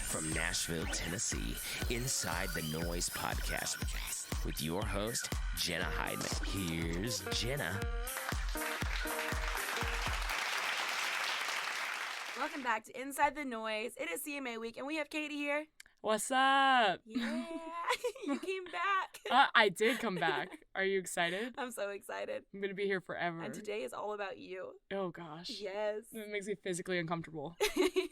From Nashville, Tennessee, Inside the Noize podcast with your host, Jenna Heidman. Here's Jenna. Welcome back to Inside the Noize. It is CMA week, and we have Katie here. What's up? Yeah, you came back. I did come back. Are you excited? I'm so excited. I'm going to be here forever. And today is all about you. Oh, gosh. Yes. It makes me physically uncomfortable,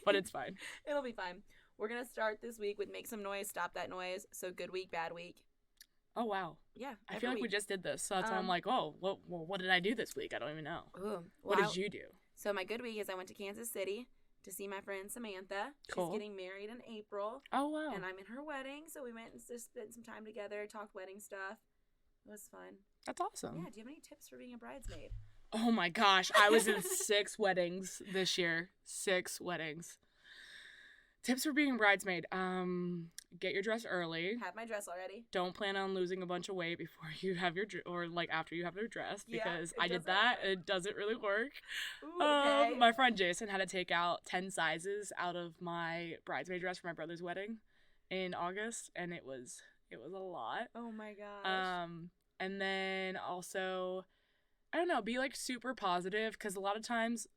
but it's fine. It'll be fine. We're going to start this week with Make Some Noise, Stop That Noise. So good week, bad week. Oh, wow. Yeah. I feel like we just did this, so that's why I'm like, oh, what did I do this week? I don't even know. Ooh, what did you do? So my good week is I went to Kansas City to see my friend Samantha. Cool. She's getting married in April. Oh, wow. And I'm in her wedding, so we went and just spent some time together, talked wedding stuff. It was fun. That's awesome. Yeah, do you have any tips for being a bridesmaid? Oh, my gosh. I was in 6 weddings this year. 6 weddings. Tips for being a bridesmaid. Get your dress early. Have my dress already. Don't plan on losing a bunch of weight before you have your or like after you have your dress, because yeah, I did that. It doesn't really work. Ooh, okay. My friend Jason had to take out 10 sizes out of my bridesmaid dress for my brother's wedding in August, and it was a lot. Oh my gosh. And then also, I don't know, be like super positive, because a lot of times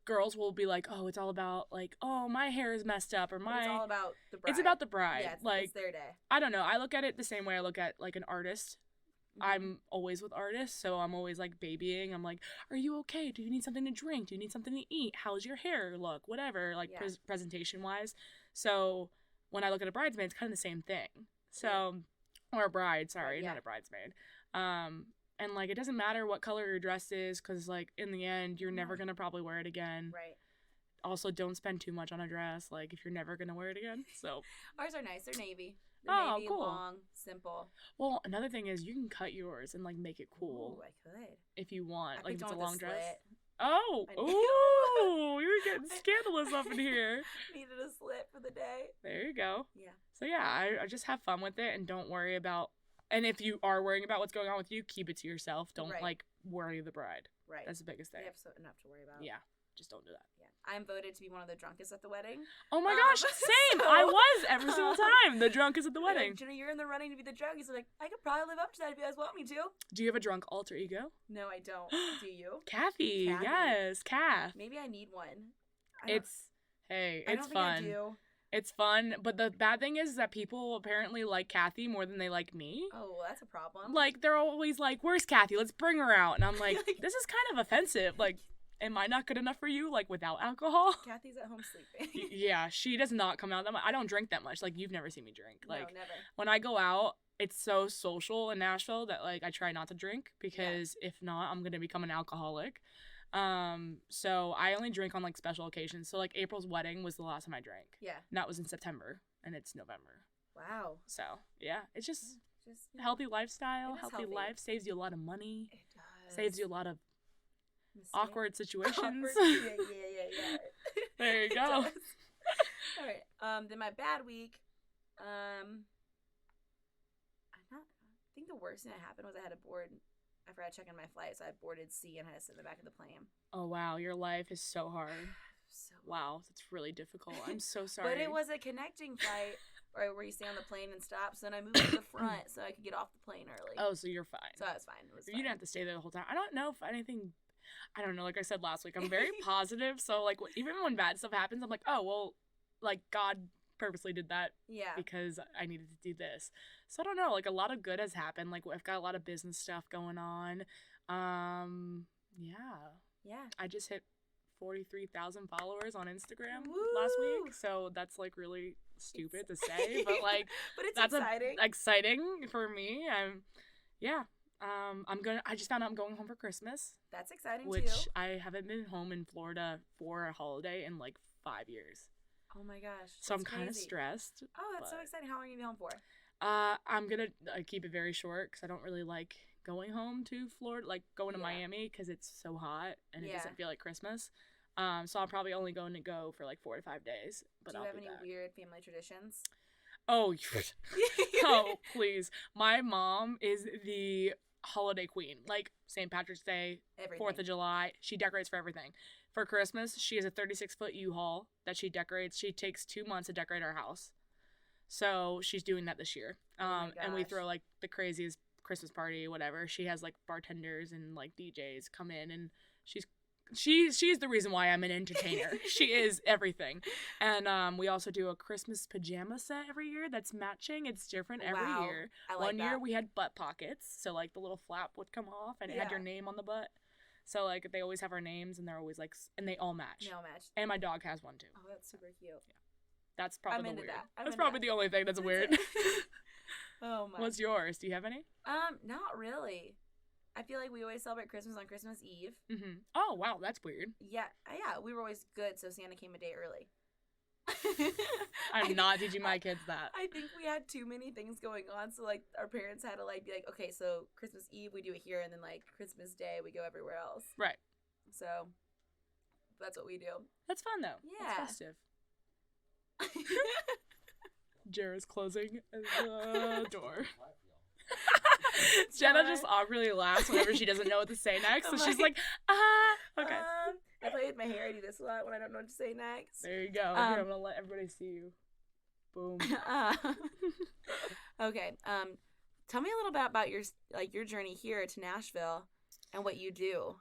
girls will be like, oh, it's all about like, oh, my hair is messed up, or it's all about the bride. It's about the bride. Yeah, it's their day. I don't know. I look at it the same way I look at like an artist. Mm-hmm. I'm always with artists, so I'm always like babying. I'm like, are you okay? Do you need something to drink? Do you need something to eat? How's your hair look? Whatever, like presentation wise. So when I look at a bridesmaid, it's kind of the same thing. So, or a bride, sorry, not a bridesmaid. And, like, it doesn't matter what color your dress is, because, like, in the end, you're never going to probably wear it again. Right. Also, don't spend too much on a dress, like, if you're never going to wear it again. So ours are nice. They're navy. They're navy, cool. Long, simple. Well, another thing is you can cut yours and, like, make it cool. Ooh, I could. If you want. I like, if it's a long dress. Slit. Oh! Ooh! You're getting scandalous up in here. Needed a slit for the day. There you go. Yeah. So, yeah, I just have fun with it and don't worry about... And if you are worrying about what's going on with you, keep it to yourself. Don't, like, worry the bride. Right. That's the biggest thing. They have enough to worry about. Yeah. Just don't do that. Yeah. I'm voted to be one of the drunkest at the wedding. Oh, my gosh. Same. So, I was every single time the drunkest at the wedding. Like, Jenna, you're in the running to be the drunkest. So, like, I could probably live up to that if you guys want me to. Do you have a drunk alter ego? No, I don't. Do you? Kathy. Yes. Kath. Maybe I need one. It's fun. I do. It's fun, but the bad thing is that people apparently like Kathy more than they like me. Oh, well, that's a problem. Like, they're always like, where's Kathy? Let's bring her out. And I'm like, this is kind of offensive. Like, am I not good enough for you, like, without alcohol? Kathy's at home sleeping. Yeah, she does not come out that much. I don't drink that much. Like, you've never seen me drink. Like, no, never. When I go out, it's so social in Nashville that, like, I try not to drink, because if not, I'm going to become an alcoholic. So I only drink on, like, special occasions. So, like, April's wedding was the last time I drank. Yeah. And that was in September, and it's November. Wow. So, yeah, it's just healthy lifestyle, healthy life, saves you a lot of money. It does. Saves you a lot of awkward situations. Yeah. There you go. All right. Then my bad week, I think the worst thing that happened was I had to board. I forgot to check on my flight, so I boarded C and had to sit in the back of the plane. Oh, wow. Your life is so hard. Wow. That's really difficult. I'm so sorry. But it was a connecting flight where you stay on the plane and stop. So then I moved to the front so I could get off the plane early. Oh, so you're fine. So I was fine. You didn't have to stay there the whole time. I don't know if anything... I don't know. Like I said last week, I'm very positive. So, like, even when bad stuff happens, I'm like, oh, well, like, God purposely did that because I needed to do this. So I don't know, like, a lot of good has happened. Like, I've got a lot of business stuff going on. Yeah. I just hit 43,000 followers on Instagram last week, so that's, like, really stupid to say, but, like, but it's that's exciting. Exciting for me. I just found out I'm going home for Christmas. That's exciting which too. I haven't been home in Florida for a holiday in like 5 years. Oh my gosh. So I'm kind of stressed. Oh, that's so exciting. How long are you going to be home for? I'm going to keep it very short because I don't really like going home to Florida, like going to Miami because it's so hot and it doesn't feel like Christmas. So I'm probably only going to go for like 4 to 5 days. But Do you have any weird family traditions? Oh, oh, please. My mom is the holiday queen. Like St. Patrick's Day, everything. 4th of July. She decorates for everything. For Christmas, she has a 36-foot U-Haul that she decorates. She takes 2 months to decorate our house. So she's doing that this year. And we throw like the craziest Christmas party, whatever. She has like bartenders and like DJs come in, and she's the reason why I'm an entertainer. She is everything. And we also do a Christmas pajama set every year that's matching. It's different every year. I like One year we had butt pockets, so like the little flap would come off and it had your name on the butt. So like they always have our names, and they're always like, and they all match. They all match. And my dog has one too. Oh, that's super cute. Yeah. That's probably I'm into weird. that. That's probably the only thing that's weird. Oh my. What's yours? Do you have any? Not really. I feel like we always celebrate Christmas on Christmas Eve. Mm-hmm. Oh wow, that's weird. Yeah, we were always good, so Santa came a day early. I'm not teaching my kids that. I think we had too many things going on, so like our parents had to like be like, okay, so Christmas Eve we do it here, and then like Christmas Day we go everywhere else. Right. So that's what we do. That's fun though. Yeah. It's festive. Jara's closing the door. Jenna just awkwardly laughs whenever she doesn't know what to say next, so she's like, okay. I play with my hair. I do this a lot when I don't know what to say next. There you go. Here, I'm gonna let everybody see you. Boom. Okay. Tell me a little bit about your journey here to Nashville and what you do.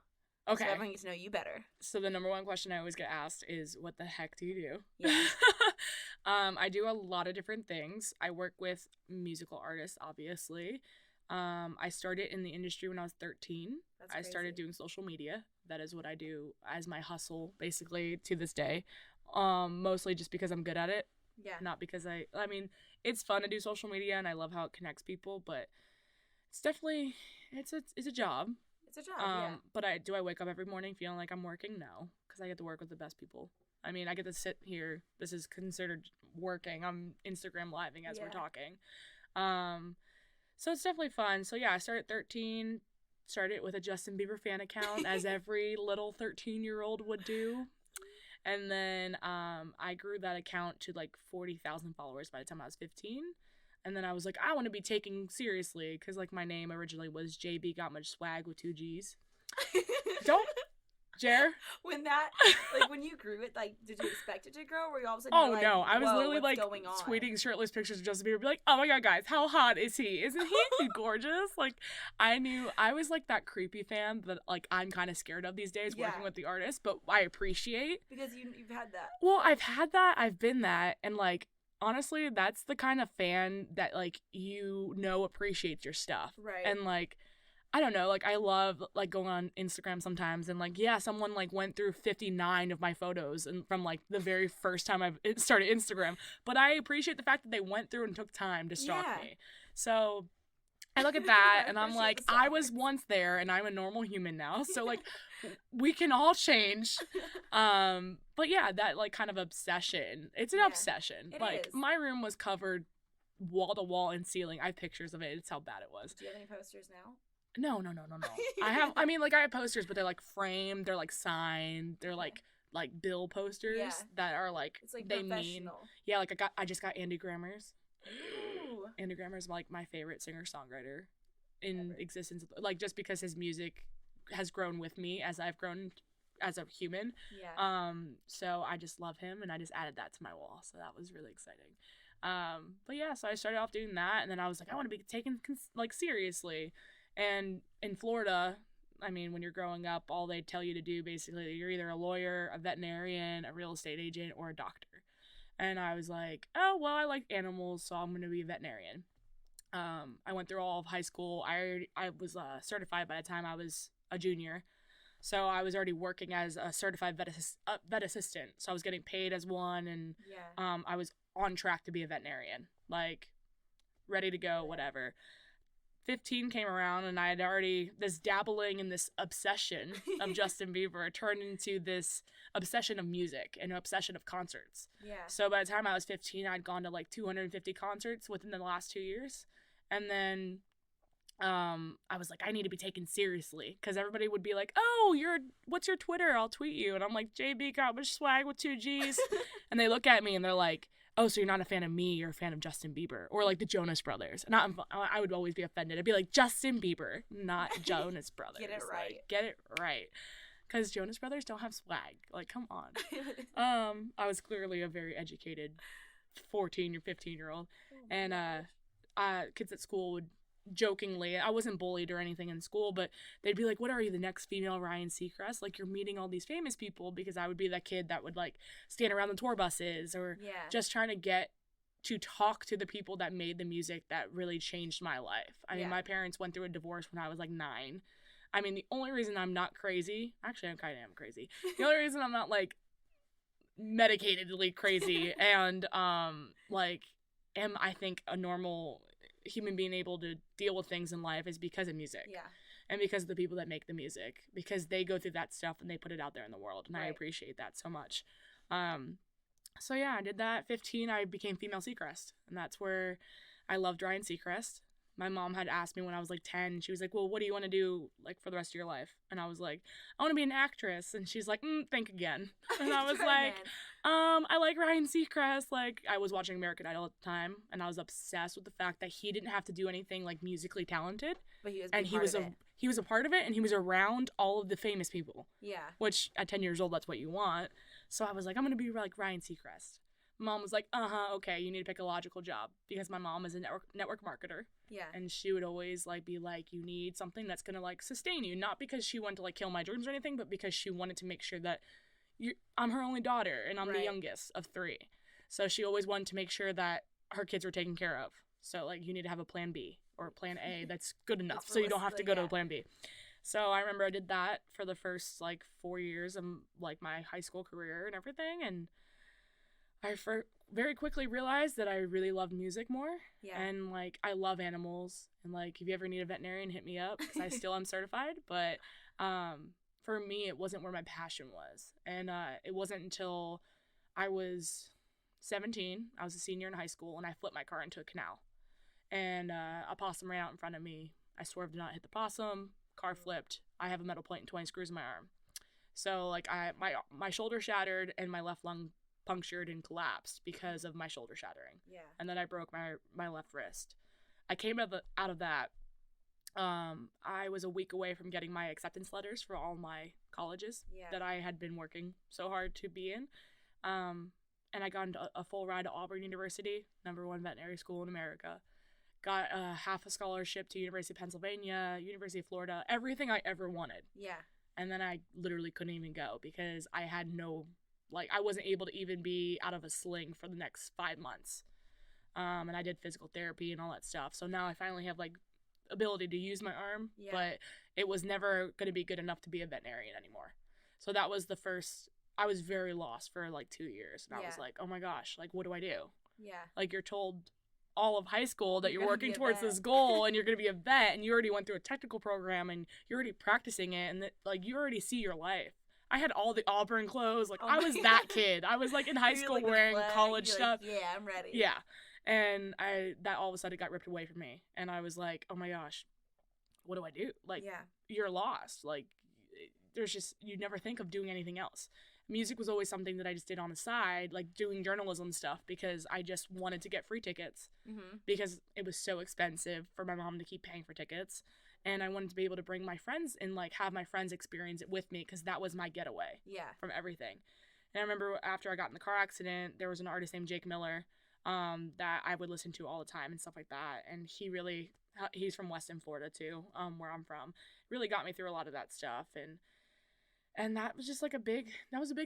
Okay. So everyone gets to know you better. So the number one question I always get asked is, what the heck do you do? Yeah. I do a lot of different things. I work with musical artists, obviously. I started in the industry when I was 13. That's crazy. I started doing social media. That is what I do as my hustle, basically, to this day. Mostly just because I'm good at it. Yeah. Not because I mean, it's fun to do social media, and I love how it connects people, but it's definitely, it's a job. It's a job, yeah. But do I wake up every morning feeling like I'm working? No, because I get to work with the best people. I mean, I get to sit here. This is considered working. I'm Instagram living as we're talking. So it's definitely fun. So yeah, I started at 13. Started with a Justin Bieber fan account, as every little 13-year-old would do. And then I grew that account to like 40,000 followers by the time I was 15. And then I was like, I want to be taken seriously, because like my name originally was JB Got Much Swag with 2 G's. Don't, Jer. When you grew it, like, did you expect it to grow? Or were you all of a sudden Oh like, no, I was literally like going on? tweeting shirtless pictures of Justin Bieber, be like, oh my god, guys, how hot is he? Isn't he gorgeous? Like, I was like that creepy fan that like I'm kind of scared of these days, working with the artist, but I appreciate. Because you've had that. Well, I've had that, I've been that, and like, honestly, that's the kind of fan that like appreciates your stuff. Right. And like, I don't know, like I love like going on Instagram sometimes, and like, yeah, someone like went through 59 of my photos and from like the very first time I started Instagram, but I appreciate the fact that they went through and took time to stalk me. So I look at that and I'm like, I was once there and I'm a normal human now. So like we can all change. But yeah, that like kind of obsession. It's an obsession. It like is. My room was covered wall to wall and ceiling. I have pictures of it. It's how bad it was. Do you have any posters now? No. I have posters, but they're like framed, they're like signed, they're like bill posters that are like, it's like they professional. mean. Yeah, like I just got Andy Grammer's. Ooh. Andy Grammer's like my favorite singer-songwriter in existence, like just because his music has grown with me as I've grown as a human. Yeah. So I just love him, and I just added that to my wall, so that was really exciting. But yeah, so I started off doing that, and then I was like, I want to be taken like seriously. And in Florida, I mean, when you're growing up, all they tell you to do basically, you're either a lawyer, a veterinarian, a real estate agent, or a doctor. And I was like, oh, well, I like animals, so I'm going to be a veterinarian. I went through all of high school. I was certified by the time I was a junior. So I was already working as a certified vet assistant. So I was getting paid as one, and I was on track to be a veterinarian, like ready to go, whatever. 15 came around, and I had already, this dabbling in this obsession of Justin Bieber turned into this obsession of music and an obsession of concerts. Yeah. So by the time I was 15, I'd gone to like 250 concerts within the last 2 years. And then I was like, I need to be taken seriously, because everybody would be like, oh, what's your Twitter? I'll tweet you. And I'm like, JB Got Much Swag with 2 G's. And they look at me and they're like, oh, so you're not a fan of me, you're a fan of Justin Bieber, or like the Jonas Brothers. And I would always be offended. I'd be like, Justin Bieber, not Jonas Brothers. Get it right. Like, get it right. Because Jonas Brothers don't have swag. Like, come on. I was clearly a very educated 14 or 15-year-old. And kids at school would jokingly, I wasn't bullied or anything in school, but they'd be like, what are you, the next female Ryan Seacrest? Like, you're meeting all these famous people, because I would be that kid that would like stand around the tour buses or just trying to get to talk to the people that made the music that really changed my life. I mean, my parents went through a divorce when I was like 9. I mean, the only reason I'm not crazy, actually I kind of am crazy. The only reason I'm not like medicatedly crazy and like am, I think, a normal human being able to deal with things in life is because of music. Yeah. And because of the people that make the music, because they go through that stuff and they put it out there in the world, and I appreciate that so much. So yeah, I did that. 15, I became female Seacrest, and that's where I loved Ryan Seacrest. My mom had asked me when I was like 10, she was like, well, what do you want to do like for the rest of your life? And I was like, I want to be an actress. And she's like, think again. And I was like, I like Ryan Seacrest. Like, I was watching American Idol at the time, and I was obsessed with the fact that he didn't have to do anything like musically talented, but he was a part of it, and he was around all of the famous people. Yeah. Which at 10 years old, that's what you want. So I was like, I'm gonna be like Ryan Seacrest. Mom was like, okay, you need to pick a logical job, because my mom is a network marketer. Yeah. And she would always like be like, you need something that's gonna like sustain you, not because she wanted to like kill my dreams or anything, but because she wanted to make sure that I'm her only daughter, and I'm the youngest of 3. So she always wanted to make sure that her kids were taken care of. So like, you need to have a plan B or a plan A that's good enough, so you don't have to go to a plan B. So I remember I did that for the first like 4 years of like my high school career and everything, and I very quickly realized that I really loved music more. Yeah. And like, I love animals, and like, if you ever need a veterinarian, hit me up, because I still am certified. But for me, it wasn't where my passion was, and it wasn't until I was 17. I was a senior in high school, and I flipped my car into a canal, and a possum ran out in front of me. I swerved to not hit the possum. Car flipped. I have a metal plate and 20 screws in my arm. So like, my shoulder shattered, and my left lung punctured and collapsed because of my shoulder shattering. Yeah. And then I broke my left wrist. I came out of that. I was a week away from getting my acceptance letters for all my colleges that I had been working so hard to be in. And I got into a full ride to Auburn University, #1 veterinary school in America. Got half a scholarship to University of Pennsylvania, University of Florida, everything I ever wanted. Yeah. And then I literally couldn't even go, because I had no, like, I wasn't able to even be out of a sling for the next 5 months. And I did physical therapy and all that stuff. So now I finally have like ability to use my arm, but it was never going to be good enough to be a veterinarian anymore. So that was the first, I was very lost for like 2 years. And I was like, oh my gosh, like, what do I do? Yeah. Like, you're told all of high school that you're working towards this goal, and you're going to be a vet, and you already went through a technical program, and you're already practicing it, and that, like, you already see your life. I had all the Auburn clothes. Like, I was that kid. I was like in high school, like, wearing college stuff. Like, yeah, I'm ready. Yeah. And that all of a sudden got ripped away from me. And I was like, oh my gosh, what do I do? Like, you're lost. Like, there's just, you never think of doing anything else. Music was always something that I just did on the side, like doing journalism stuff, because I just wanted to get free tickets, because it was so expensive for my mom to keep paying for tickets. And I wanted to be able to bring my friends and like have my friends experience it with me, because that was my getaway from everything. And I remember after I got in the car accident, there was an artist named Jake Miller that I would listen to all the time and stuff like that. And he's from Weston, Florida too, where I'm from. Really got me through a lot of that stuff. And that was just like a big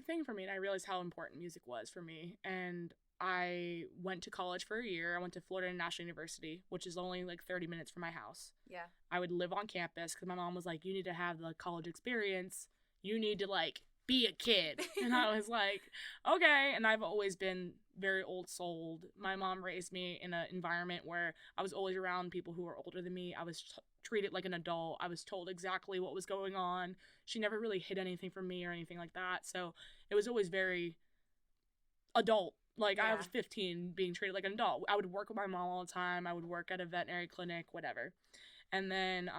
thing for me. And I realized how important music was for me. And I went to college for a year. I went to Florida International University, which is only like 30 minutes from my house. Yeah. I would live on campus, because my mom was like, you need to have the college experience. You need to like be a kid. And I was like, okay. And I've always been very old souled. My mom raised me in an environment where I was always around people who were older than me. I was treated like an adult. I was told exactly what was going on. She never really hid anything from me or anything like that. So it was always very adult. Like, I was 15 being treated like an adult. I would work with my mom all the time. I would work at a veterinary clinic, whatever. And then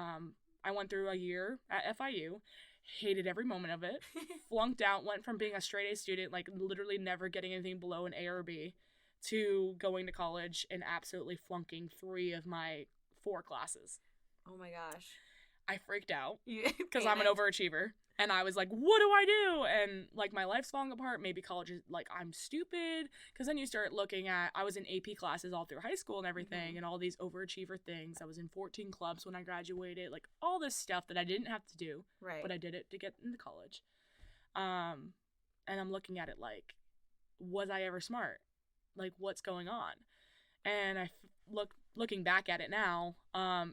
I went through a year at FIU, hated every moment of it, flunked out, went from being a straight A student, like literally never getting anything below an A or B, to going to college and absolutely flunking 3 of my 4 classes. Oh my gosh. I freaked out because I'm an overachiever. And I was like, what do I do? And, like, my life's falling apart. Maybe college is, like, I'm stupid. Because then you start looking at, I was in AP classes all through high school and everything, and all these overachiever things. I was in 14 clubs when I graduated. Like, all this stuff that I didn't have to do. Right. But I did it to get into college. And I'm looking at it like, was I ever smart? Like, what's going on? And looking back at it now,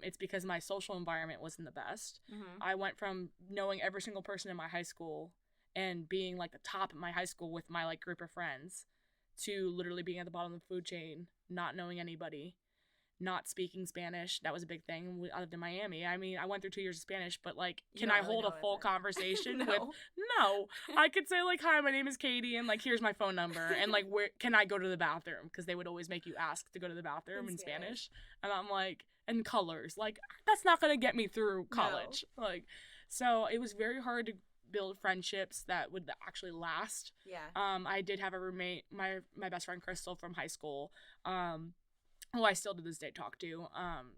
it's because my social environment wasn't the best. I went from knowing every single person in my high school and being, like, the top of my high school with my, like, group of friends to literally being at the bottom of the food chain, not knowing anybody, not speaking Spanish. That was a big thing. I lived in Miami. I mean, I went through 2 years of Spanish, but, like, can I hold a full conversation with? No. I could say, like, hi, my name is Katie, and, like, here's my phone number, and, like, where can I go to the bathroom? Because they would always make you ask to go to the bathroom in Spanish. And I'm like, and colors. Like, that's not going to get me through college. No. Like, so it was very hard to build friendships that would actually last. Yeah. I did have a roommate, my best friend Crystal from high school, who I still to this day talk to.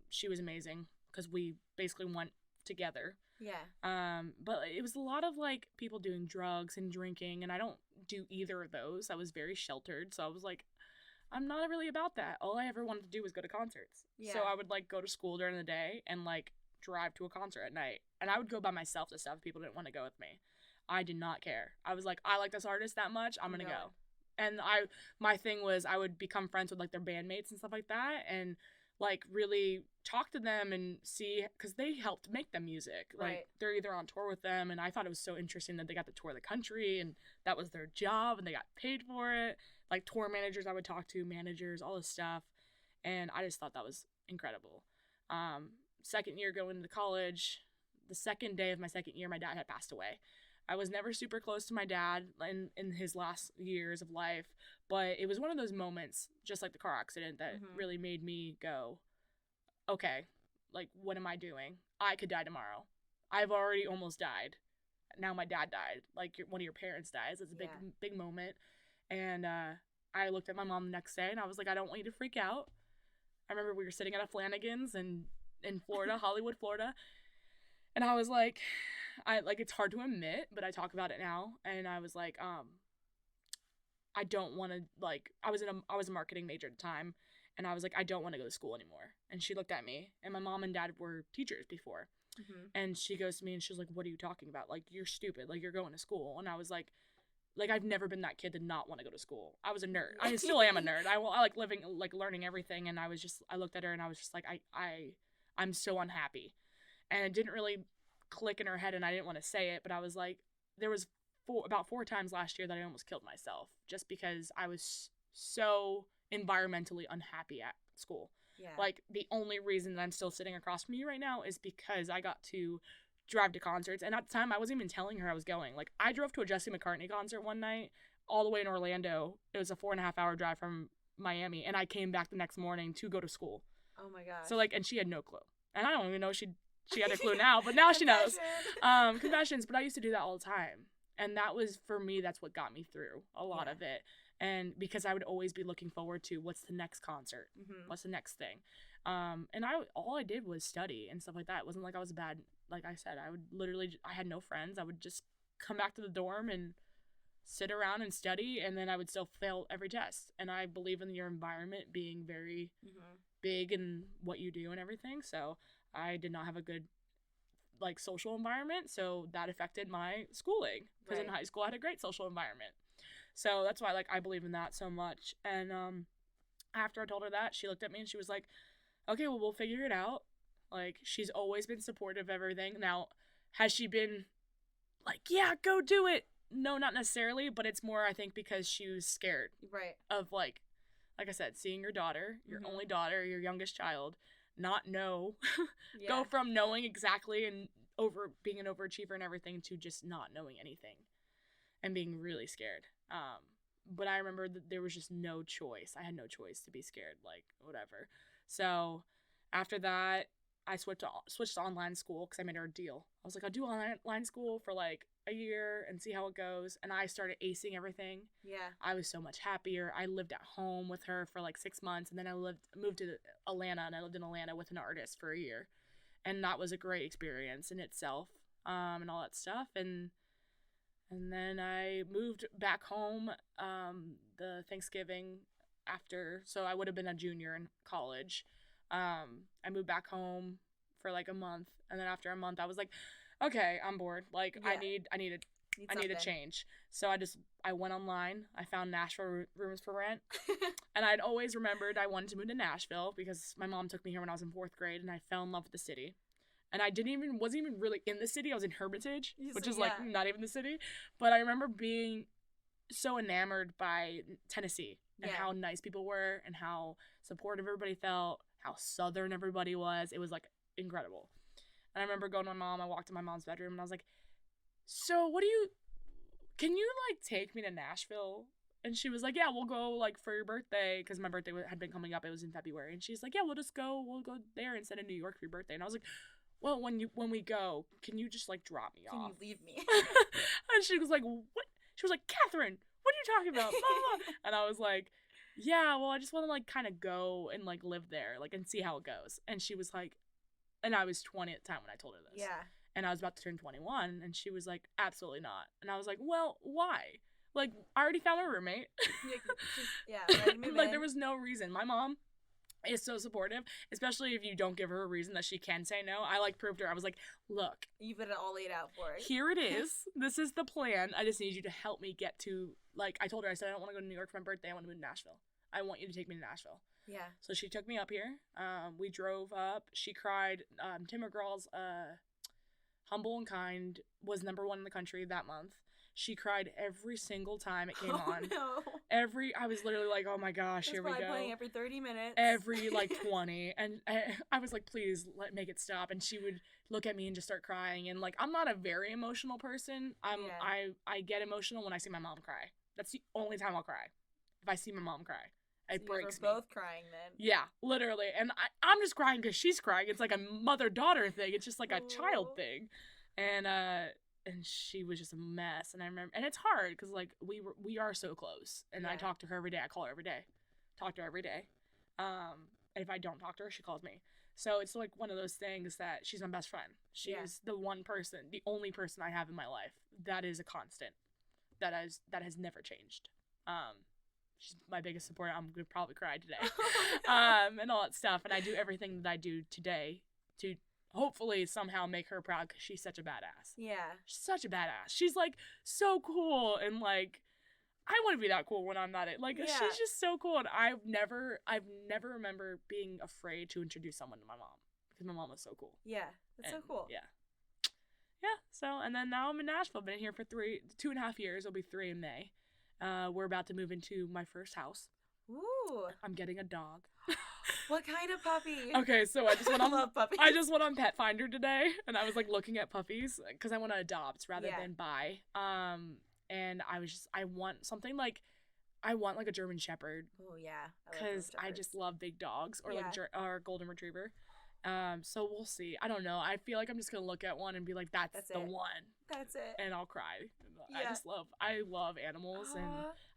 She was amazing because we basically went together. Yeah. But it was a lot of, like, people doing drugs and drinking, and I don't do either of those. I was very sheltered, so I was like, I'm not really about that. All I ever wanted to do was go to concerts. Yeah. So I would, like, go to school during the day and, like, drive to a concert at night. And I would go by myself to stuff if people didn't want to go with me. I did not care. I was like, I like this artist that much, I'm gonna go. And my thing was I would become friends with, like, their bandmates and stuff like that, and, like, really talk to them and see, because they helped make them music. Like, they're either on tour with them, and I thought it was so interesting that they got to tour the country, and that was their job, and they got paid for it. Like, tour managers I would talk to, managers, all this stuff, and I just thought that was incredible. Second year going into college, the second day of my second year, my dad had passed away. I was never super close to my dad in his last years of life, but it was one of those moments, just like the car accident, that really made me go, okay, like, what am I doing? I could die tomorrow. I've already almost died. Now my dad died. Like, one of your parents dies. It's a big moment. And I looked at my mom the next day, and I was like, I don't want you to freak out. I remember we were sitting at a Flanagan's in Florida, Hollywood, Florida, and I was like, it's hard to admit, but I talk about it now, and I was like, I don't want to, like, I was a marketing major at the time, and I was like, I don't want to go to school anymore. And she looked at me, and my mom and dad were teachers before, and she goes to me, and she was like, what are you talking about? Like, you're stupid. Like, you're going to school. And I was like, I've never been that kid to not want to go to school. I was a nerd. I still am a nerd. I like living, like, learning everything, and I looked at her, and I was just like, I'm so unhappy. And it didn't really click in her head, and I didn't want to say it, but I was like, there was about 4 times last year that I almost killed myself just because I was so environmentally unhappy at school. Yeah. Like, the only reason that I'm still sitting across from you right now is because I got to drive to concerts, and at the time I wasn't even telling her I was going. Like, I drove to a Jesse McCartney concert one night all the way in Orlando. It was a 4.5 hour drive from Miami, and I came back the next morning to go to school. Oh my gosh. So, like, and she had no clue, and I don't even know she had a clue now, but now she knows. Confessions, but I used to do that all the time. And that was, for me, that's what got me through a lot of it. And because I would always be looking forward to what's the next concert, what's the next thing. And all I did was study and stuff like that. It wasn't like I was bad. Like I said, I had no friends. I would just come back to the dorm and sit around and study, and then I would still fail every test. And I believe in your environment being very big in what you do and everything. So I did not have a good, like, social environment, so that affected my schooling. Because in high school I had a great social environment. So that's why, like, I believe in that so much. And after I told her that, she looked at me and she was like, okay, well, we'll figure it out. Like, she's always been supportive of everything. Now, has she been like, yeah, go do it? No, not necessarily, but it's more, I think, because she was scared of, like I said, seeing your daughter, your only daughter, your youngest child, not know, go from knowing exactly and being an overachiever and everything to just not knowing anything and being really scared. But I remember that there was just no choice. I had no choice to be scared, like, whatever. So after that, I switched to online school because I made her a deal. I was like, I'll do online school for, like, a year and see how it goes. And I started acing everything. Yeah. I was so much happier. I lived at home with her for, like, 6 months, and then I moved to Atlanta, and I lived in Atlanta with an artist for a year. And that was a great experience in itself. and all that stuff. And then I moved back home the Thanksgiving after, so I would have been a junior in college. I moved back home for like a month, and then after a month I was like, okay, I'm bored. Like, I need a change. So I went online. I found Nashville rooms for rent. And I'd always remembered I wanted to move to Nashville because my mom took me here when I was in 4th grade, and I fell in love with the city. And I wasn't even really in the city. I was in Hermitage, which is like not even the city. But I remember being so enamored by Tennessee and how nice people were and how supportive everybody felt, how Southern everybody was. It was like incredible. And I remember going to my mom. I walked in my mom's bedroom and I was like, so can you like take me to Nashville? And she was like, yeah, we'll go like for your birthday, because my birthday had been coming up. It was in February. And she's like, yeah, we'll go there instead of New York for your birthday. And I was like, well, when we go, can you just like drop me off? Can you leave me? And she was like, what? She was like, Catherine, what are you talking about? Blah, blah, blah. And I was like, yeah, well, I just want to like kind of go and like live there, like, and see how it goes. And she was like, and I was 20 at the time when I told her this. Yeah. And I was about to turn 21, and she was like, absolutely not. And I was like, well, why? Like, I already found a roommate. Ready to move like, in. there was no reason. My mom is so supportive, especially if you don't give her a reason that she can say no. I, like, proved her. I was like, look. You've got it all laid out for her. Here it is. This is the plan. I just need you to help me get to, like, I told her, I said, I don't want to go to New York for my birthday. I want to move to Nashville. I want you to take me to Nashville. Yeah. So she took me up here. We drove up. She cried. Tim McGraw's Humble and Kind was #1 in the country that month. She cried every single time it came on. No. I was literally like, oh my gosh, here we go. Playing every 30 minutes. Every like 20. And I was like, please make it stop. And she would look at me and just start crying. And like, I'm not a very emotional person. I get emotional when I see my mom cry. That's the only time I'll cry. If I see my mom cry. It breaks me. We're both crying then. Yeah, literally. And I'm just crying because she's crying. It's like a mother-daughter thing. It's just like a child thing. And she was just a mess. And I remember, and it's hard because like we are so close. And I talk to her every day. I call her every day. Talk to her every day. And if I don't talk to her, she calls me. So it's like one of those things that she's my best friend. She's the one person, the only person I have in my life that is a constant. That has never changed. She's my biggest supporter. I'm gonna probably cry today. And all that stuff. And I do everything that I do today to hopefully somehow make her proud, because she's such a badass. Yeah. She's such a badass. She's like so cool, and like I want to be that cool when I'm not it. Like she's just so cool, and I've never remember being afraid to introduce someone to my mom, because my mom was so cool. Yeah. That's so cool. Yeah. Yeah. So, and then now I'm in Nashville. Been here for 2.5 years. It'll be 3 in May. We're about to move into my first house. Ooh. I'm getting a dog. What kind of puppy? Okay, so I just went on love puppies. I just went on Pet Finder today, and I was like looking at puppies because I want to adopt rather than buy. And I want something like, I want like a German Shepherd. Oh yeah. Because I just love big dogs, or like or Golden Retriever. So we'll see. I don't know. I feel like I'm just gonna look at one and be like, that's the one. That's it. And I'll cry. Yeah. I love animals, and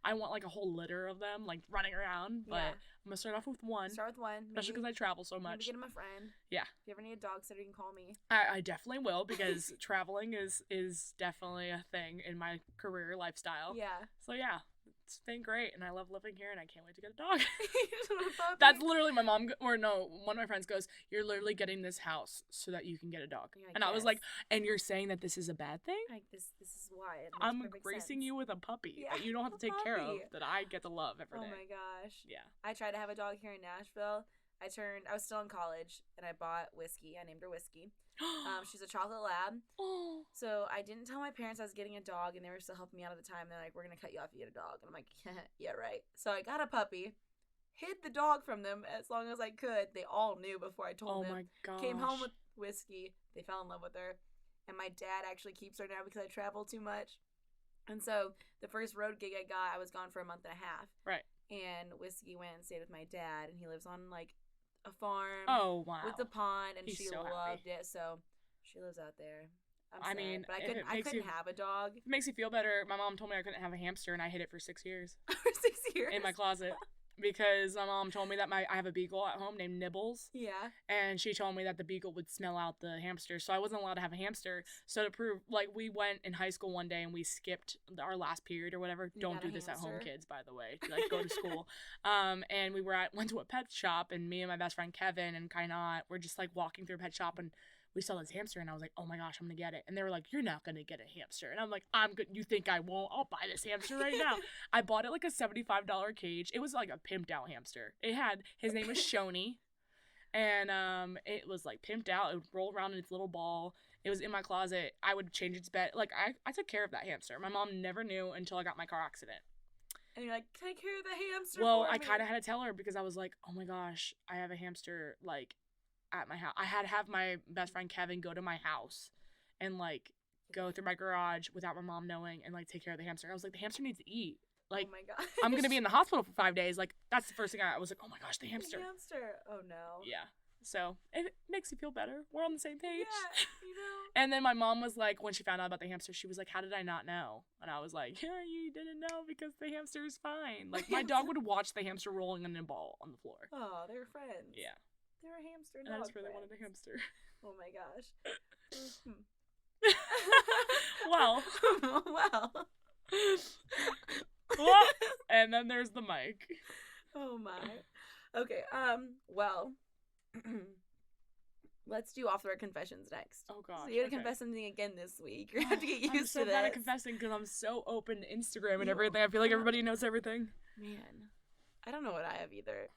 I want like a whole litter of them, like running around. But I'm gonna start off with one. Start with one. Especially because I travel so much. Maybe get him a friend. Yeah. If you ever need a dog sitter, you can call me. I definitely will, because traveling is definitely a thing in my career lifestyle. Yeah. So yeah. It's been great, and I love living here, and I can't wait to get a dog. That's literally my mom, one of my friends goes, you're literally getting this house so that you can get a dog. Yeah, and I was like, and you're saying that this is a bad thing? Like, this is why. I'm gracing you with a puppy that you don't have to take care of, that I get to love every day. Oh my gosh. Yeah. I tried to have a dog here in Nashville. I was still in college, and I bought Whiskey. I named her Whiskey. She's a chocolate lab. Oh. So I didn't tell my parents I was getting a dog, and they were still helping me out at the time. They're like, we're going to cut you off if you get a dog. And I'm like, yeah, right. So I got a puppy, hid the dog from them as long as I could. They all knew before I told them. Oh my gosh. Came home with Whiskey. They fell in love with her. And my dad actually keeps her now because I travel too much. And so the first road gig I got, I was gone for a month and a half. Right. And Whiskey went and stayed with my dad, and he lives on like a farm. Oh wow. With the pond, and He's she so loved happy. it. So she lives out there. I mean, but I couldn't have a dog. It makes you feel better. My mom told me I couldn't have a hamster, and I hid it for 6 years. For 6 years. In my closet. because my mom told me that I have a beagle at home named Nibbles. Yeah. And she told me that the beagle would smell out the hamster, so I wasn't allowed to have a hamster. So to prove, like, we went in high school one day and we skipped our last period or whatever. Don't do this at home, kids, by the way. Like, go to school. And we went to a pet shop, and me and my best friend Kevin and Kainat were just like walking through a pet shop, and we saw this hamster, and I was like, oh my gosh, I'm gonna get it. And they were like, you're not gonna get a hamster. And I'm like, I'm good. You think I won't? I'll buy this hamster right now. I bought it like a $75 cage. It was like a pimped out hamster. His name was Shoni. And it was like pimped out. It would roll around in its little ball. It was in my closet. I would change its bed. Like, I took care of that hamster. My mom never knew until I got my car accident. And you're like, take care of the hamster. Well, I kind of had to tell her because I was like, oh my gosh, I have a hamster, like, at my house. I had to have my best friend Kevin go to my house and, like, go through my garage without my mom knowing and, like, take care of the hamster. I was like, the hamster needs to eat. Like, oh my gosh. I'm going to be in the hospital for 5 days. Like, that's the first thing I was like, oh my gosh, the hamster. The hamster. Oh no. Yeah. So, it makes you feel better. We're on the same page. Yeah, you know. And then my mom was like, when she found out about the hamster, she was like, how did I not know? And I was like, yeah, you didn't know because the hamster is fine. Like, my dog would watch the hamster rolling in a ball on the floor. Oh, they're friends. Yeah. They're a hamster dog. And I just really friends. wanted a hamster. Oh my gosh. Well. Well. And then there's the mic. Oh my. Okay. Well. Let's do off the record confessions next. Oh gosh. So you gotta confess something again this week. You're gonna have to get used to this. I'm so bad at confessing because I'm so open to Instagram and everything. I feel like everybody knows everything. Man, I don't know what I have either.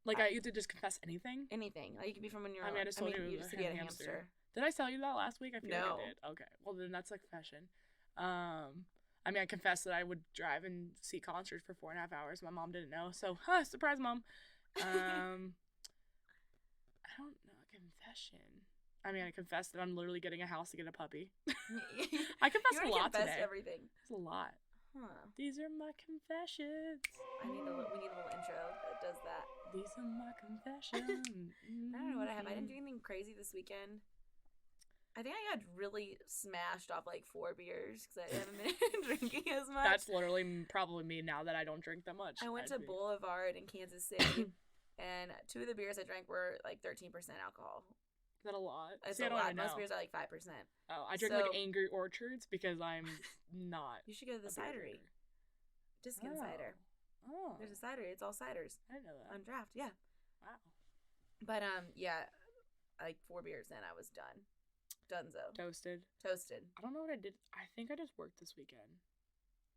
Like, I used to just confess anything? Anything. Like, you could be from when you're... I just told you used to get a hamster. Did I tell you that last week? I feel like No. I did. Okay. Well, then that's a confession. I confessed that I would drive and see concerts for 4.5 hours. My mom didn't know. So, surprise, Mom. I don't know. A confession. I confessed that I'm literally getting a house to get a puppy. I confessed a lot today. Everything. It's a lot. Huh. These are my confessions. We need a little intro that does that. These are my confessions. I don't know what I have. I didn't do anything crazy this weekend. I think I got really smashed off like 4 beers because I haven't been drinking as much. That's literally probably me now that I don't drink that much. I went to Boulevard in Kansas City, and 2 of the beers I drank were like 13% alcohol. Is that a lot? It's a lot. Most beers are like 5%. Oh, I drink like Angry Orchards because I'm not. You should go to the cidery. Discount cider. Oh. There's a cidery. It's all ciders. I didn't know that. On draft, yeah. Wow. But yeah, like 4 beers in, I was done. Donezo. Toasted. I don't know what I did. I think I just worked this weekend.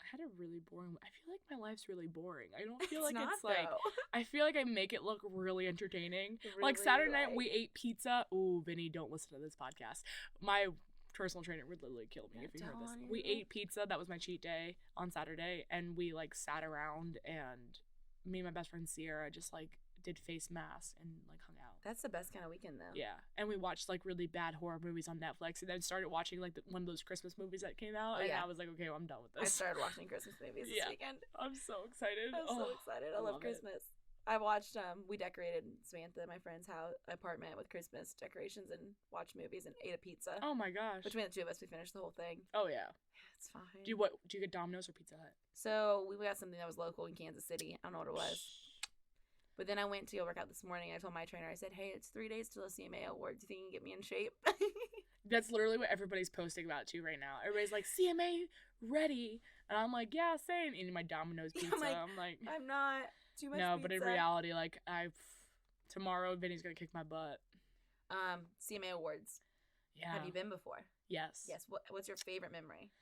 I had a really boring. I feel like my life's really boring. I don't feel like it's like. I feel like I make it look really entertaining. Really, like Saturday night, we ate pizza. Ooh, Vinny, don't listen to this podcast. My personal trainer would literally kill me if you heard this. We ate pizza. That was my cheat day on Saturday, and we like sat around, and me and my best friend Sierra just like did face masks and like hung out. That's the best kind of weekend though. Yeah, and we watched like really bad horror movies on Netflix, and then started watching like one of those Christmas movies that came out, and I was like, okay, well, I'm done with this. I started watching Christmas movies this weekend. I'm so excited. I'm so excited. I love Christmas. I watched. We decorated Samantha, my friend's apartment with Christmas decorations, and watched movies and ate a pizza. Oh my gosh! Between the 2 of us, we finished the whole thing. Oh yeah. It's fine. Do you get Domino's or Pizza Hut? So we got something that was local in Kansas City. I don't know what it was. But then I went to go work out this morning. I told my trainer, I said, hey, it's 3 days till the CMA Awards. Do you think you can get me in shape? That's literally what everybody's posting about too right now. Everybody's like, CMA ready. And I'm like, yeah, same. Eating my Domino's pizza. I'm like, I'm not. Too much no, pizza. But in reality, like, tomorrow, Vinny's going to kick my butt. CMA Awards. Yeah. Have you been before? Yes. Yes. What's your favorite memory?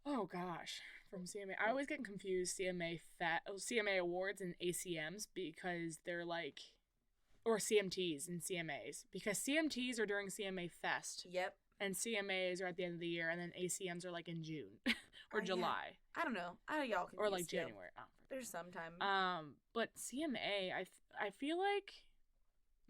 Oh gosh, from CMA, I always get confused CMA Awards and ACMs because they're like, or CMTs and CMAs because CMTs are during CMA Fest. Yep. And CMAs are at the end of the year, and then ACMs are like in June or July. Yeah. I don't know. Y'all confused or like January. There's some time. But CMA, I feel like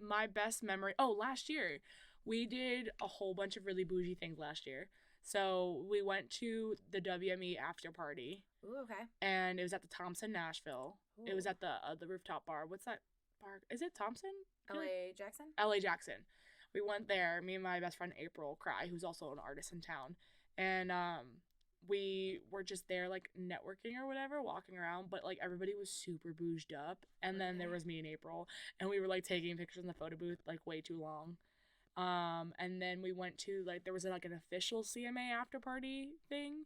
my best memory. Oh, last year we did a whole bunch of really bougie things last year. So we went to the WME after party. Ooh, okay. And it was at the Thompson, Nashville. Ooh. It was at the rooftop bar. What's that bar? Is it Thompson? LA Jackson? LA Jackson. We went there, me and my best friend April Cry, who's also an artist in town. And we were just there like networking or whatever, walking around, but like everybody was super bouged up. And then there was me and April, and we were like taking pictures in the photo booth like way too long. And then we went to like, there was like an official CMA after party thing.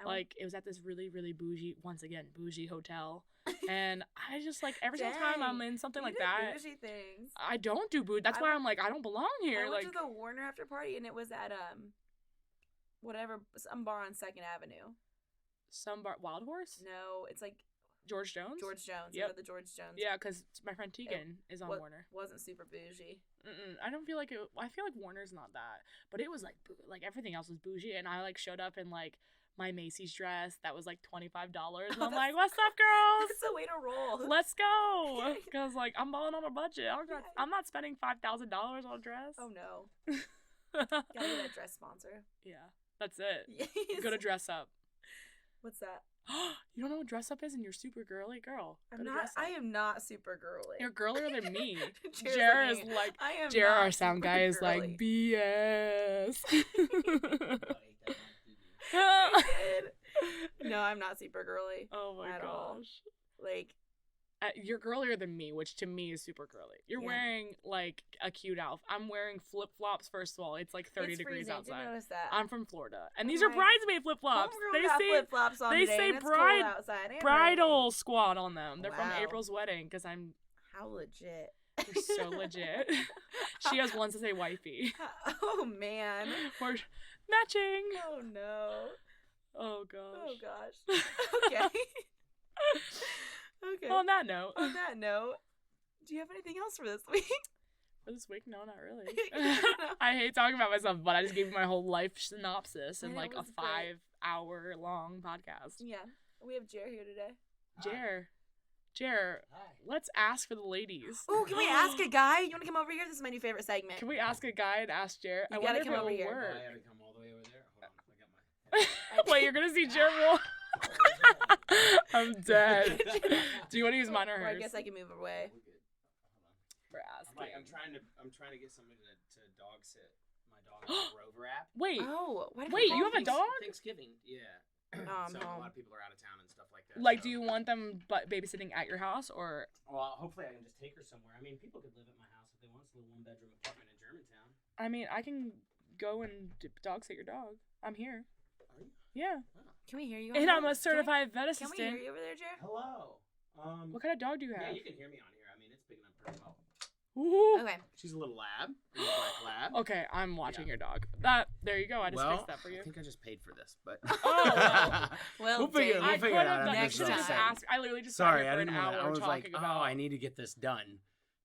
Like it was at this really, really bougie, once again, bougie hotel. And I just like every single time I'm in something like that, bougie things. I don't do bougie. That's why I'm like, I don't belong here. I like went to the Warner after party, and it was at whatever, some bar on 2nd Avenue. Some bar, Wild Horse? No, it's like George Jones. Yeah, the George Jones. Yeah, because my friend Tegan is on Warner. Wasn't super bougie. I don't feel like it. I feel like Warner's not that, but it was like everything else was bougie, and I like showed up in like my Macy's dress that was like $25, and I'm like, "What's up, girls? That's the way to roll. Let's go!" Because like I'm balling on a budget. I'm not spending $5,000 on a dress. Oh no. Gotta get a dress sponsor. Yeah, that's it. Yes. Go to Dress Up. What's that? You don't know what Dress Up is, and you're super girly, girl. I am not super girly. You're girlier than me. Jared is like, I am Jared, not our sound guy, is girly. like BS. No, I'm not super girly. Oh my at gosh. All. Like, you're girlier than me, which to me is super girly. You're wearing like a cute outfit. I'm wearing flip flops. First of all, it's like 30 degrees outside. Didn't notice that. I'm from Florida, and these are bridesmaid flip flops. They say flip flops on they today, say and it's cold outside. bridal squad on them. They're from Wow. April's wedding because I'm. How legit. They're so legit. She has ones to say wifey. Oh man. We're matching. Oh no. Oh gosh. Oh gosh. Okay. Okay. On that note, do you have anything else for this week? For this week, no, not really. I hate talking about myself, but I just gave you my whole life synopsis in like a 5-hour-long podcast. Yeah. We have Jer here today. Jer, let's ask for the ladies. Oh, can we ask a guy? You want to come over here? This is my new favorite segment. Can we ask a guy and ask Jer? You gotta come over here. I gotta come all the way over there? Hold on, I got my... Wait, you're gonna see Jer roll? I'm dead. Do you want to use mine or hers? I guess I can move away. For asking. I'm trying to get somebody to dog sit my dog on the Rover app. Wait. Oh, wait, you have a dog? Thanksgiving, yeah. So a lot of people are out of town and stuff like that. Like, do you want them babysitting at your house or? Well, hopefully I can just take her somewhere. I mean, people could live at my house if they want. It's a little 1-bedroom apartment in Germantown. I mean, I can go and dog sit your dog. I'm here. Are you? Yeah. Wow. Can we hear you? And I'm a certified vet Can assistant. we hear you over there, Jer? Hello. What kind of dog do you have? Yeah, you can hear me on here. I mean, it's picking up pretty well. Ooh. Okay. She's a little lab. A little black lab. Okay, I'm watching your dog. There you go. I just fixed that for you. I think I just paid for this, but Oh, well, we'll figure it I out. could have done. I next should have just time. asked. I literally just Sorry, sat I here for didn't an want to. hour I was like, talking about. I need to get this done.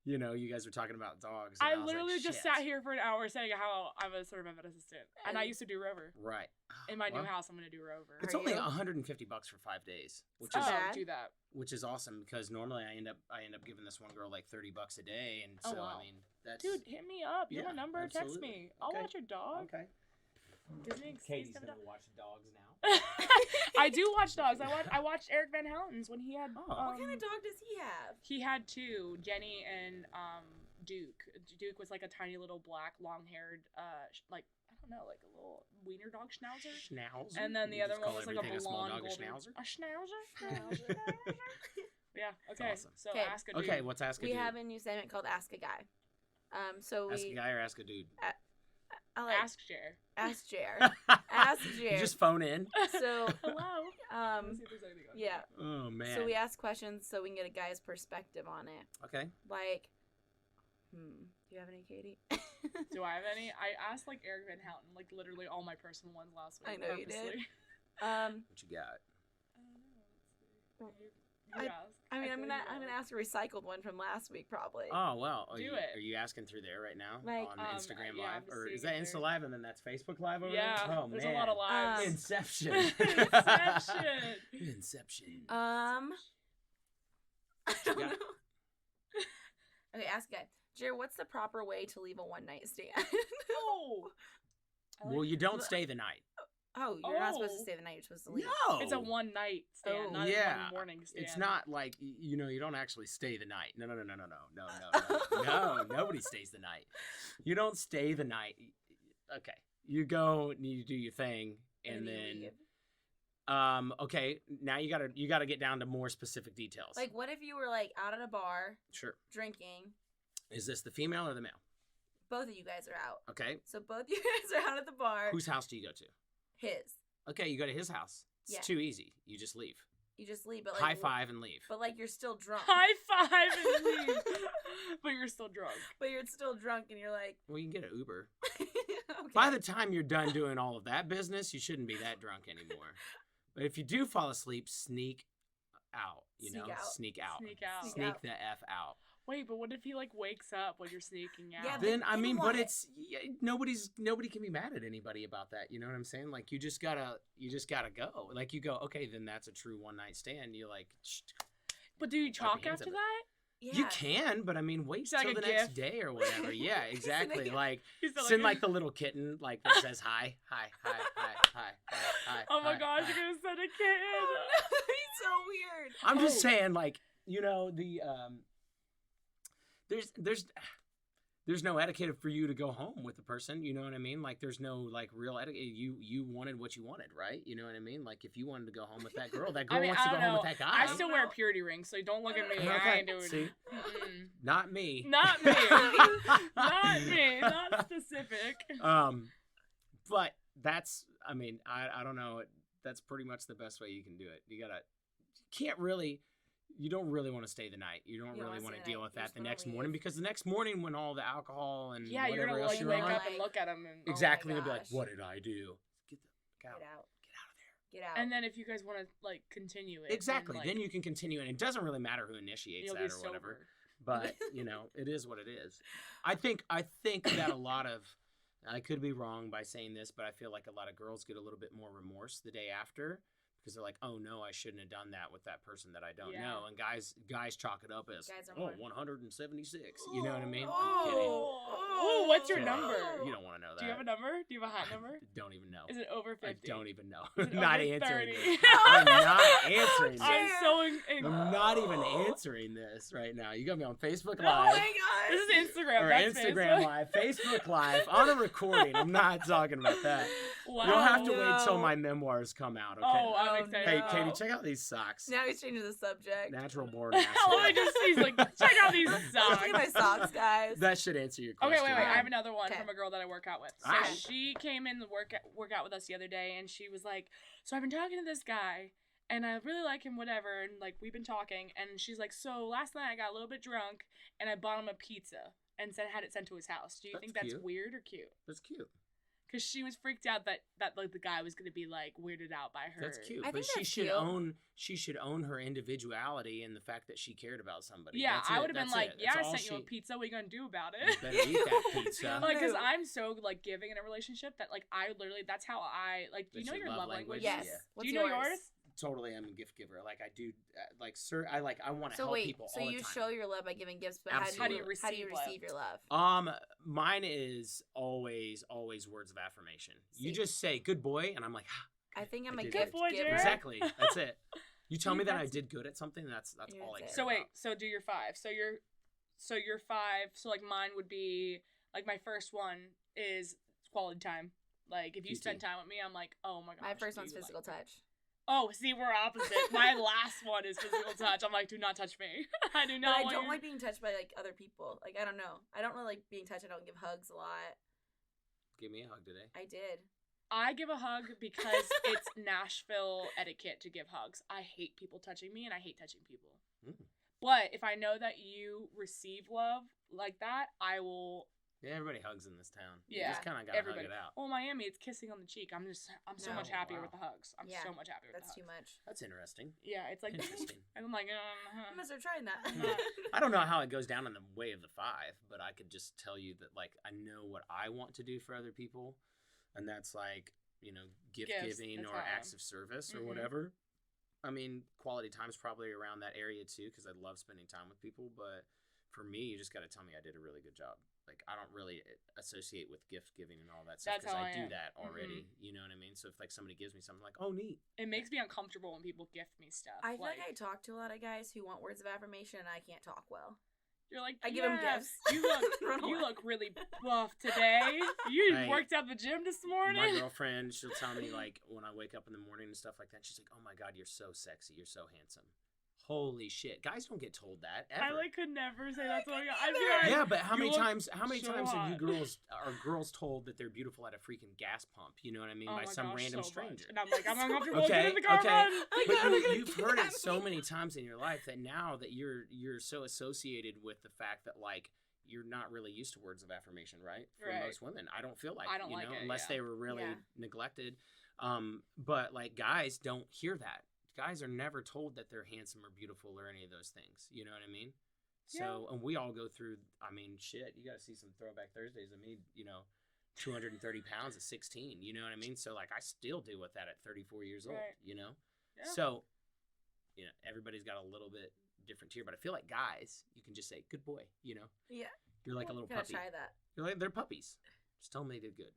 You know, you guys were talking about dogs. And I was literally like, just shit. sat here for an hour saying how I'm a certified vet assistant, and I used to do Rover. Right. In my Well, new house, I'm gonna do Rover. It's Are only you? $150 for 5 days, which Oh. is bad. Do that. which is awesome because normally I end up giving this one girl like $30 a day, and Oh, so wow. I mean that's Dude, hit me up. You have Yeah, a number? Text absolutely. me. I'll Okay. watch your dog. okay. Disney Katie's them gonna watch dogs now. I do watch dogs. I watched Eric Van Houten's when he had. Oh. What kind of dog does he have? He had two, Jenny and Duke. Duke was like a tiny little black, long-haired, like I don't know, like a little wiener dog schnauzer. Schnauzer. And then the You other just one call was like a everything small blonde dog golden. a schnauzer. A schnauzer. Yeah. Okay. awesome. So Okay. ask a dude. Okay, what's ask a We dude? have a new segment called Ask a Guy. So Ask a we guy or ask a dude. I like Ask Jer. Ask Jer. Ask Jer. You just phone in. So Hello. Let's see if there's anything on here. yeah. Oh man. So we ask questions so we can get a guy's perspective on it. Okay. Like, do you have any, Katie? Do I have any? I asked like Eric Van Houten, like literally all my personal ones last week. I know you did. purposely. What you got? You I- ask. I mean, feel I'm like gonna you I'm know. gonna ask a recycled one from last week, probably. Oh well. Are Do you, it. Are you asking through there right now Like, on Instagram yeah, I'm Live, just or is seeing that it Insta there. Live and then that's Facebook Live over Yeah. there? Oh There's man. a lot of lives. Inception. Inception. Inception. I don't got? know. Okay, ask a guy. Jer, what's the proper way to leave a one-night stand? Oh. Well, you don't stay the night. Oh, you're not supposed to Oh. stay the night. You're supposed to leave. No. It's a one night stand, Oh. not Yeah. a one morning stand. It's not like you know. You don't actually stay the night. No. Nobody stays the night. You don't stay the night. Okay. You go and you do your thing, and you then leave. Okay, now you gotta get down to more specific details. Like, what if you were like out at a bar, Sure. drinking? Is this the female or the male? Both of you guys are out. Okay. So both you guys are out at the bar. Whose house do you go to? His. Okay, you go to his house. It's too easy. You just leave. You just leave, but like High five and leave. But like you're still drunk. High five and leave. But you're still drunk. But you're still drunk, and you're like. Well, you can get an Uber. Okay. By the time you're done doing all of that business, you shouldn't be that drunk anymore. But if you do fall asleep, sneak out. Sneak out. Sneak out. Sneak out. Sneak Sneak out. the F out. Wait, but what if he like wakes up when you're sneaking out? Yeah, Then I They mean, want but it. it's nobody can be mad at anybody about that. You know what I'm saying? Like you just gotta go. Like you go, okay, then that's a true one night stand. You like. But do you your talk hands after of it. that? Yeah. You can, but I mean, wait Is that till like the a next gift? day or whatever. Yeah, exactly. gift. Like He's still send like the little kitten like that says hi, hi, hi, hi, hi, hi. Oh my hi, gosh, hi. you're gonna send a kid. He's so weird. I'm just saying, like, you know, the there's no etiquette for you to go home with the person. You know what I mean? Like, there's no like real etiquette. You wanted what you wanted, right? You know what I mean? Like, if you wanted to go home with that girl, that girl wants to go home with that guy. I still wear a purity ring, so don't look at me. I Okay, ain't doing see? it. Mm-mm. Not me. Not me. Not me. Not specific. But that's, I mean, I don't know. That's pretty much the best way you can do it. You don't really want to stay the night. You don't really want to deal with that the next morning, because the next morning when all the alcohol and Yeah, you're whatever gonna else like you're wake on, up and look at him and exactly, Oh my and be like, gosh. what did I do? Get out Get out. of there. Get out. And then if you guys want to like continue it, Exactly. then, Then you can continue, and it doesn't really matter who initiates you'll that be or whatever. sober. But you know, it is what it is. I think that a lot of, I could be wrong by saying this, but I feel like a lot of girls get a little bit more remorse the day after, because they're like, oh no, I shouldn't have done that with that person that I don't Yeah. know. And guys chalk it up as, Guys are oh, more- 176. You know what I mean? Oh. I'm kidding. Oh, what's your Yeah. number? You don't want to know that. Do you have a number? Do you have a hot number? Don't even know. Is it over 50? I don't even know. Is it Not over answering 30? this. I'm not answering this. I'm so. I'm not even answering this right now. You got me on Facebook Oh Live. my gosh. This is Instagram. Or That's Instagram Facebook. Live, Facebook Live, on a recording. I'm not talking about that. Wow. You'll have to wait No. till my memoirs come out, okay? Oh, I'm Oh, excited. Hey, no. Katie, check out these socks. Now he's changing the subject. Natural born Let me just. He's like, check out these Look socks. at my socks, guys. That should answer your Okay, question. wait. I Yeah. have another one Okay. from a girl that I work out with. So Alright. she came in to work out with us the other day, and she was like, "So I've been talking to this guy, and I really like him, whatever." And like we've been talking, and she's like, "So last night I got a little bit drunk, and I bought him a pizza and had it sent to his house. Do you That's think that's cute. weird or cute?" That's cute. Because she was freaked out that like the guy was gonna be like weirded out by her. That's cute. I But think she that's should cute. own her individuality and the fact that she cared about somebody. Yeah, That's I it. would have been That's like, it. "Yeah, That's I all sent you a she- pizza. What are you gonna do about You it?" better eat that pizza. Like, because Move. I'm so like giving in a relationship that like I literally that's how I like. Do you That's know your your love love language? language? Yes. Yeah. What's Do you know yours? Totally, I'm a gift giver. Like I do, like sir, I want to So help wait, people so all the you time. show your love by giving gifts, but Absolutely. how do you receive receive your love? Mine is always words of affirmation. You See. just say "good boy," and I'm like, I think I'm I a did gift it. Good boy, giver. Jared. exactly. That's it. You tell me that I That's- did good at something. That's You're all I it. care So wait, about. so do your 5. So your 5. So like mine would be like my first one is quality time. Like if you PT. spend time with me, I'm like, oh my gosh. My first do one's you physical like me? touch. Oh, see, we're opposite. My last one is physical touch. I'm like, do not touch me. I do But not. I want don't you- like being touched by like other people. Like I don't know. I don't really like being touched. I don't give hugs a lot. Give me a hug today. I did. I give a hug because it's Nashville etiquette to give hugs. I hate people touching me, and I hate touching people. Mm. But if I know that you receive love like that, I will. Yeah, everybody hugs in this town. Yeah, You just kind of gotta everybody. hug it out. Well, Miami, it's kissing on the cheek. I'm so No. much happier Wow. with the hugs. I'm Yeah, so much happier with That's the too hugs. much. That's interesting. Yeah, it's like Interesting. and I'm like, I'm gonna start trying that. I don't know how it goes down in the way of the 5, but I could just tell you that like I know what I want to do for other people, and that's like, you know, gift Gifts, giving that's or how I am. acts of service or Mhm. whatever. I mean, quality time's probably around that area too, because I love spending time with people. But for me, you just got to tell me I did a really good job. Like I don't really associate with gift giving and all that stuff That's because how I I do am. that already. You know what I mean? So if like somebody gives me something, like, oh neat. it makes me uncomfortable when people gift me stuff. I feel like I talk to a lot of guys who want words of affirmation, and I can't talk well. You're like, I give him "Yeah, gifts. You look really buff today. You Right. worked out the gym this morning." My girlfriend, she'll tell me, like, when I wake up in the morning and stuff like that, she's like, "Oh my God, you're so sexy. You're so handsome." Holy shit. Guys don't get told that ever. I like could never say that to my guy. I'd be like, yeah, but how "You many look times have hot." you girls told that they're beautiful at a freaking gas pump? You know what I mean? Oh By my some gosh, random so stranger. much. And I'm like, I'm uncomfortable. Okay, Get in the car, okay. run. But you've heard it so many times in your life that now that you're so associated with the fact that, like, you're not really used to words of affirmation, right? For Right. most women, I don't feel like I don't you like know, it, unless yeah. they were really Yeah. neglected. But like guys don't hear that. Guys are never told that they're handsome or beautiful or any of those things. You know what I mean? So, and we all go through. I mean, shit. You got to see some Throwback Thursdays of me. 230 pounds at 16. You know what I mean? So like, I still deal with that at 34 years old. Right. You know? Yeah. So, everybody's got a little bit different tier, but I feel like guys, you can just say, "Good boy," Yeah. You're like a little Gotta puppy. try that. You're like, they're puppies. Just tell them they did good.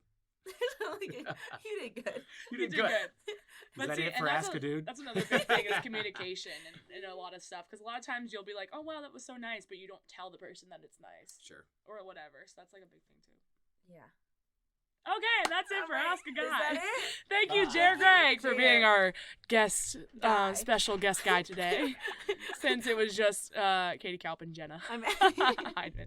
You did good. You You did did good. good. Is But that see, it and for that's Ask a Dude? That's another big thing is communication and a lot of stuff. Because a lot of times you'll be like, "Oh wow, that was so nice," but you don't tell the person that it's nice Sure. or whatever. So that's like a big thing too. Yeah. Okay, that's it All for right. Ask a Guy. Is that it? Thank you, Bye. Jared Gregg, for Jared. being our guest, Guy. special guest guy today. Since it was just Katie Kaupp and Jenna I'm Heidman.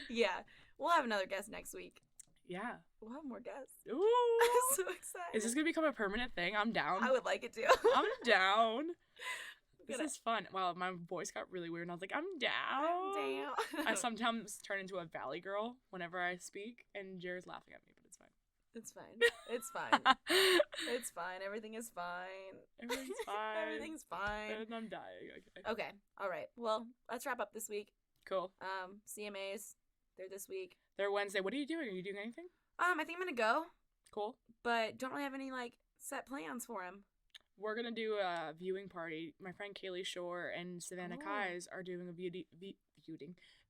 Yeah. We'll have another guest next week. Yeah. We'll have more guests. Ooh. I'm so excited. Is this gonna become a permanent thing? I'm down. I would like it to. I'm down. This Gonna- is fun. Wow, my voice got really weird, and I was like, I'm down. Damn. I sometimes turn into a valley girl whenever I speak, and Jared's laughing at me, but it's fine. It's fine. It's fine. It's fine. Everything is fine. Everything's fine. Everything's fine. And I'm dying. Okay. Okay. All right. Well, let's wrap up this week. Cool. CMAs, they're this week. They're Wednesday. What are you doing? Are you doing anything? I think I'm gonna go, Cool. but don't really have any like set plans for him. We're gonna do a viewing party. My friend Kaylee Shore and Savannah Oh. Kais are doing a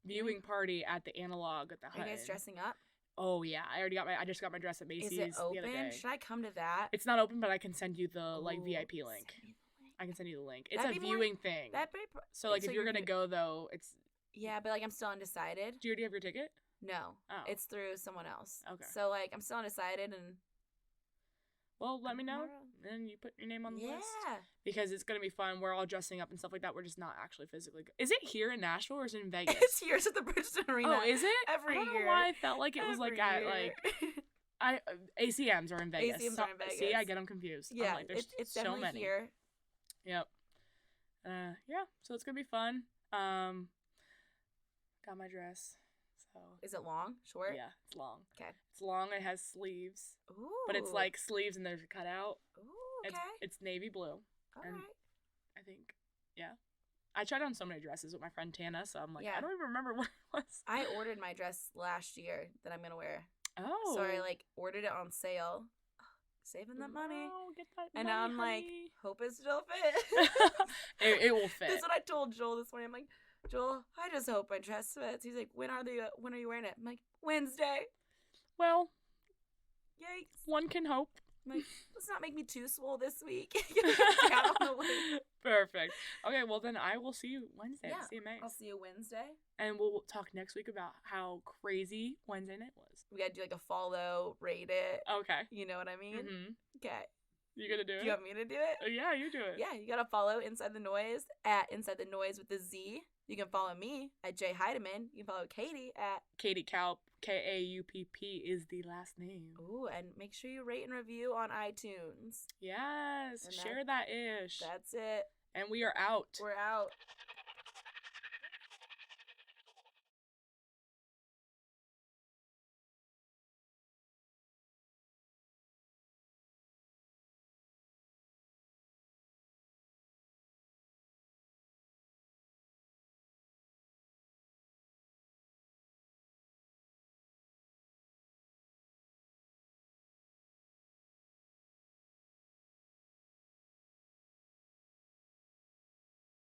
viewing party at the Analog at the Are you Hutton. guys dressing up? Oh yeah, I just got my dress at Macy's Is it the other open? day. Should I come to that? It's not open, but I can send you the Ooh, VIP link. send me the link. I can send you the link. It's That'd a be more- viewing thing. That'd be So like if you're gonna go though, it's Yeah, but like I'm still undecided. do you already have your ticket? No, Oh. it's through someone else. Okay. So like I'm still undecided and Well, let me know, tomorrow. and you put your name on the Yeah. list because it's gonna be fun. We're all dressing up and stuff like that. We're just not actually physically. Is it here in Nashville or is it in Vegas? It's yours at the Bridgestone Arena. Oh, is it? every I don't year. know why I felt like it was like Every at year. like ACMs are in Vegas. ACMs are in See, I Vegas. get them confused. Yeah, I'm like, there's it's so definitely many. here. Yep. Yeah. So it's gonna be fun. Got my dress. So Is it long? Short? yeah, it's long. Okay. It's long. It has sleeves, Ooh. but it's like sleeves and there's a cutout. Ooh, okay. It's navy blue. All and- right. I think. Yeah. I tried on so many dresses with my friend Tana, so I'm like, Yeah. I don't even remember what it was. I ordered my dress last year that I'm gonna wear. Oh. So I like ordered it on sale. Saving that money. Wow, get that And now money, I'm like, honey. hope it still fits. it will fit. That's what I told Joel this morning. I'm like, Joel, I just hope my dress fits. He's like, when are you wearing it? I'm like, Wednesday. Well, Yikes. one can hope. I'm like, let's not make me too swole this week. Down on the weight. Perfect. Okay, well then I will see you Wednesday at Yeah, CMA. I'll see you Wednesday. And we'll talk next week about how crazy Wednesday night was. We gotta do like a follow, rate it. Okay. You know what I mean? Mm-hmm. Okay. You gonna do Do it? you want me to do it? Yeah, you do it. Yeah, you gotta follow Inside the Noize at Inside the Noize with the Z. You can follow me at Jay Heidemann. You can follow Katie at Katie Kaupp, Kaupp is the last name. ooh, and make sure you rate and review on iTunes. Yes, And share that ish. That's it. And we are out. We're out.